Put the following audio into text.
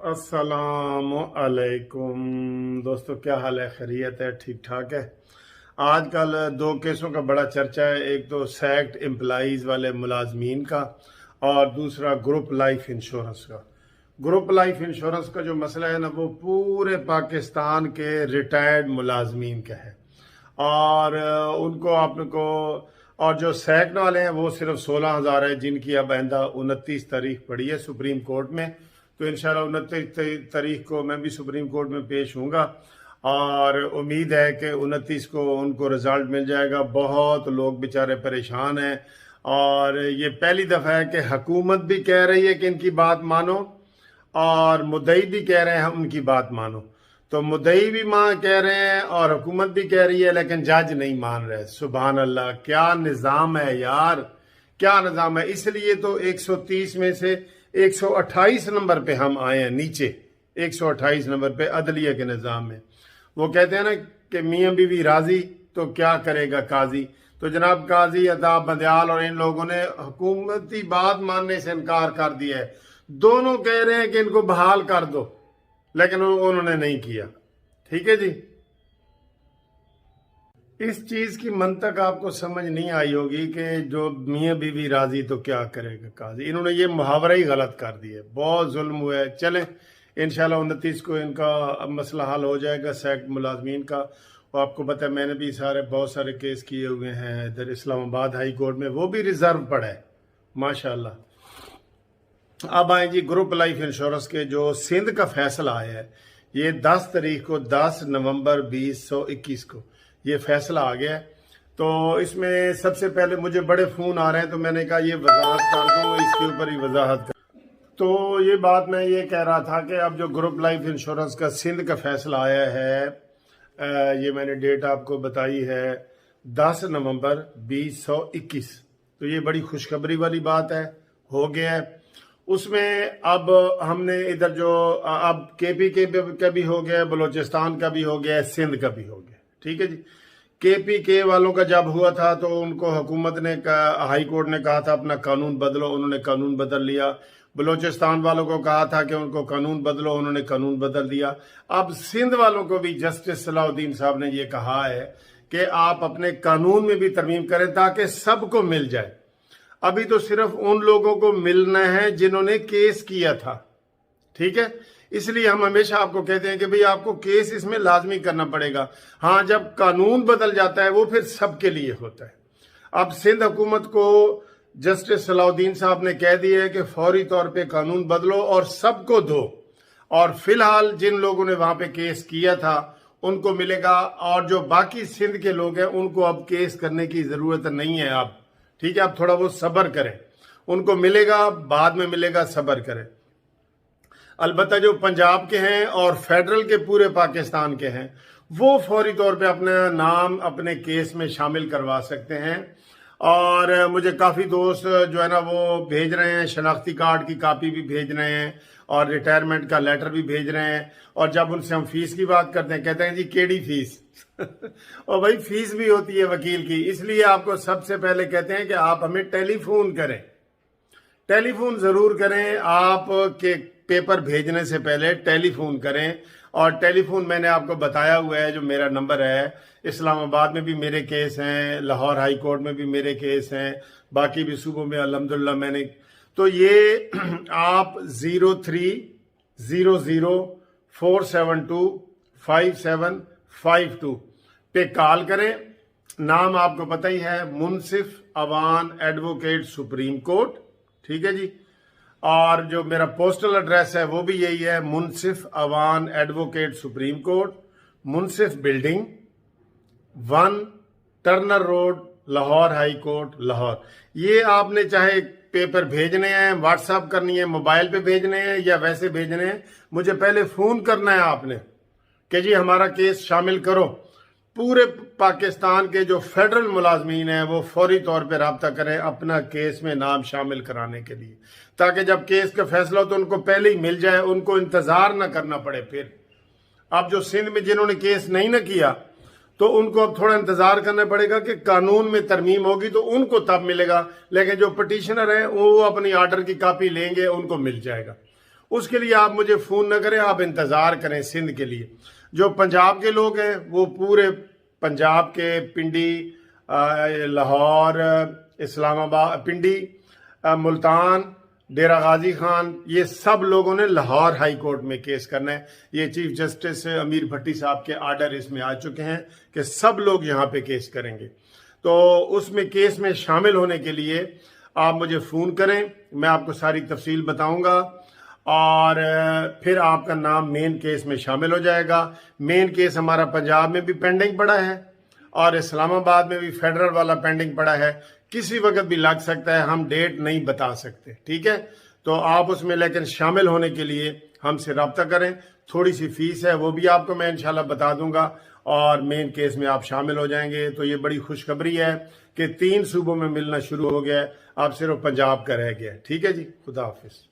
अस्सलाम अलैकुम दोस्तों, क्या हाल है? खैरियत है? ठीक ठाक है। आजकल दो केसों का बड़ा चर्चा है। एक तो सैक्ट एम्प्लॉइज़ वाले मुलाजमीन का और दूसरा ग्रुप लाइफ इंश्योरेंस का। ग्रुप लाइफ इंश्योरेंस का जो मसला है ना, वो पूरे पाकिस्तान के रिटायर्ड मुलाजमीन का है। और उनको आपको और जो सैक्ट वाले हैं वो सिर्फ 16,000 है, जिनकी अब आइंदा 29 तारीख पड़ी है सुप्रीम कोर्ट में। तो इंशाल्लाह 29 तारीख को मैं भी सुप्रीम कोर्ट में पेश हूँगा और उम्मीद है कि 29 को उनको रिजल्ट मिल जाएगा। बहुत लोग बेचारे परेशान हैं और ये पहली दफ़ा है कि हुकूमत भी कह रही है कि इनकी बात मानो और मुद्दई भी कह रहे हैं उनकी बात मानो। तो मुद्दई भी कह रहे हैं और हुकूमत भी कह रही है, लेकिन जज नहीं मान रहे। सुभान अल्लाह, क्या निज़ाम है यार, क्या निज़ाम है। इसलिए तो 130 में से 128 नंबर पे हम आए हैं, नीचे 128 नंबर पे अदलिया के निज़ाम में। वो कहते हैं ना कि मियाँ बीवी राजी तो क्या करेगा काजी। तो जनाब काजी अताब बंदयाल और इन लोगों ने हुकूमती बात मानने से इनकार कर दिया है। दोनों कह रहे हैं कि इनको बहाल कर दो, लेकिन उन्होंने नहीं किया। ठीक है जी। इस चीज की मंतक आपको समझ नहीं आई होगी कि जो मियाँ बीवी राजी तो क्या करेगा काजी। इन्होंने ये मुहावरा ही गलत कर दिया। बहुत जुल्म हुआ है। चलें इंशाल्लाह 29 को इनका मसला हल हो जाएगा सैक्ट मुलाजमीन का। और आपको पता है मैंने भी बहुत सारे केस किए हुए हैं इधर इस्लामाबाद हाई कोर्ट में, वो भी रिजर्व पड़ा है माशाल्लाह। अब आए जी ग्रुप लाइफ इंश्योरेंस के जो सिंध का फैसला आया है, ये 10 तारीख को 10 नवंबर 2021 को ये फैसला आ गया है। तो इसमें सबसे पहले मुझे बड़े फ़ोन आ रहे हैं, तो मैंने कहा ये वजाहत कर दूँ, इसके ऊपर ही वजाहत कर। तो ये बात मैं ये कह रहा था कि अब जो ग्रुप लाइफ इंश्योरेंस का सिंध का फैसला आया है, ये मैंने डेट आपको बताई है 10 नवंबर 2021। तो ये बड़ी खुशखबरी वाली बात है, हो गया है। उसमें अब हमने इधर जो अब केपी का भी हो गया, बलोचिस्तान का भी हो गया, सिंध का भी हो गया। ठीक है जी। केपी के वालों का जब हुआ था तो उनको हुकूमत ने हाई कोर्ट ने कहा था अपना कानून बदलो, उन्होंने कानून बदल लिया। बलोचिस्तान वालों को कहा था कि उनको कानून बदलो, उन्होंने कानून बदल दिया। अब सिंध वालों को भी जस्टिस सलाउद्दीन साहब ने ये कहा है कि आप अपने कानून में भी तरमीम करें ताकि सबको मिल जाए। अभी तो सिर्फ उन लोगों को मिलना है जिन्होंने केस किया था। ठीक है, इसलिए हम हमेशा आपको कहते हैं कि भाई आपको केस इसमें लाजमी करना पड़ेगा। हाँ, जब कानून बदल जाता है वो फिर सबके लिए होता है। अब सिंध हुकूमत को जस्टिस सलाउद्दीन साहब ने कह दिया है कि फौरी तौर पे कानून बदलो और सबको दो। और फिलहाल जिन लोगों ने वहां पे केस किया था उनको मिलेगा, और जो बाकी सिंध के लोग हैं उनको अब केस करने की जरूरत नहीं है। अब ठीक है, आप थोड़ा वो सब्र करें, उनको मिलेगा, बाद में मिलेगा, सब्र करें। अलबत्ता जो पंजाब के हैं और फेडरल के पूरे पाकिस्तान के हैं वो फौरी तौर पे अपना नाम अपने केस में शामिल करवा सकते हैं। और मुझे काफ़ी दोस्त जो है ना वो भेज रहे हैं, शनाख्ती कार्ड की कापी भी भेज रहे हैं और रिटायरमेंट का लेटर भी भेज रहे हैं। और जब उनसे हम फीस की बात करते हैं कहते हैं जी केड़ी फीस और भाई फीस भी होती है वकील की। इसलिए आपको सबसे पहले कहते हैं कि आप हमें टेलीफोन करें, टेलीफोन जरूर करें। आप के पेपर भेजने से पहले टेलीफोन करें। और टेलीफोन मैंने आपको बताया हुआ है, जो मेरा नंबर है। इस्लामाबाद में भी मेरे केस हैं, लाहौर हाई कोर्ट में भी मेरे केस हैं, बाकी भी सूबों में अल्हम्दुलिल्लाह मैंने। तो ये आप 030047255752 पे कॉल करें। नाम आपको पता ही है, Munsif Awan advocate supreme court. ठीक है जी। और जो मेरा पोस्टल एड्रेस है वो भी यही है, Munsif Awan advocate supreme court, Munsif building 1 Turner road, Lahore high court, Lahore. ये आपने चाहे पेपर भेजने हैं, व्हाट्सएप करनी है, मोबाइल पे भेजने हैं या वैसे भेजने हैं, मुझे पहले फोन करना है आपने कि जी हमारा केस शामिल करो। पूरे पाकिस्तान के जो फेडरल मुलाजमीन हैं वो फौरी तौर पे राब्ता करें अपना केस में नाम शामिल कराने के लिए, ताकि जब केस का फैसला हो तो उनको पहले ही मिल जाए, उनको इंतजार ना करना पड़े। फिर अब जो सिंध में जिन्होंने केस नहीं ना किया तो उनको अब थोड़ा इंतजार करना पड़ेगा कि कानून में तरमीम होगी तो उनको तब मिलेगा। लेकिन जो पिटीशनर हैं वो अपनी आर्डर की कॉपी लेंगे, उनको मिल जाएगा। اس کے لیے آپ مجھے فون نہ کریں، آپ انتظار کریں سندھ کے لیے۔ جو پنجاب کے لوگ ہیں وہ پورے پنجاب کے پنڈی، لاہور، اسلام آباد، پنڈی، ملتان، ڈیرہ غازی خان، یہ سب لوگوں نے لاہور ہائی کورٹ میں کیس کرنا ہے۔ یہ چیف جسٹس امیر بھٹی صاحب کے آرڈر اس میں آ چکے ہیں کہ سب لوگ یہاں پہ کیس کریں گے۔ تو اس میں کیس میں شامل ہونے کے لیے آپ مجھے فون کریں، میں آپ کو ساری تفصیل بتاؤں گا، اور پھر آپ کا نام مین کیس میں شامل ہو جائے گا۔ مین کیس ہمارا پنجاب میں بھی پینڈنگ پڑا ہے اور اسلام آباد میں بھی فیڈرل والا پینڈنگ پڑا ہے، کسی وقت بھی لگ سکتا ہے، ہم ڈیٹ نہیں بتا سکتے، ٹھیک ہے؟ تو آپ اس میں لیکن شامل ہونے کے لیے ہم سے رابطہ کریں۔ تھوڑی سی فیس ہے، وہ بھی آپ کو میں انشاءاللہ بتا دوں گا، اور مین کیس میں آپ شامل ہو جائیں گے۔ تو یہ بڑی خوشخبری ہے کہ 3 صوبوں میں ملنا شروع ہو گیا ہے، اب صرف پنجاب کا رہ گیا ہے۔ ٹھیک ہے جی، خدا حافظ۔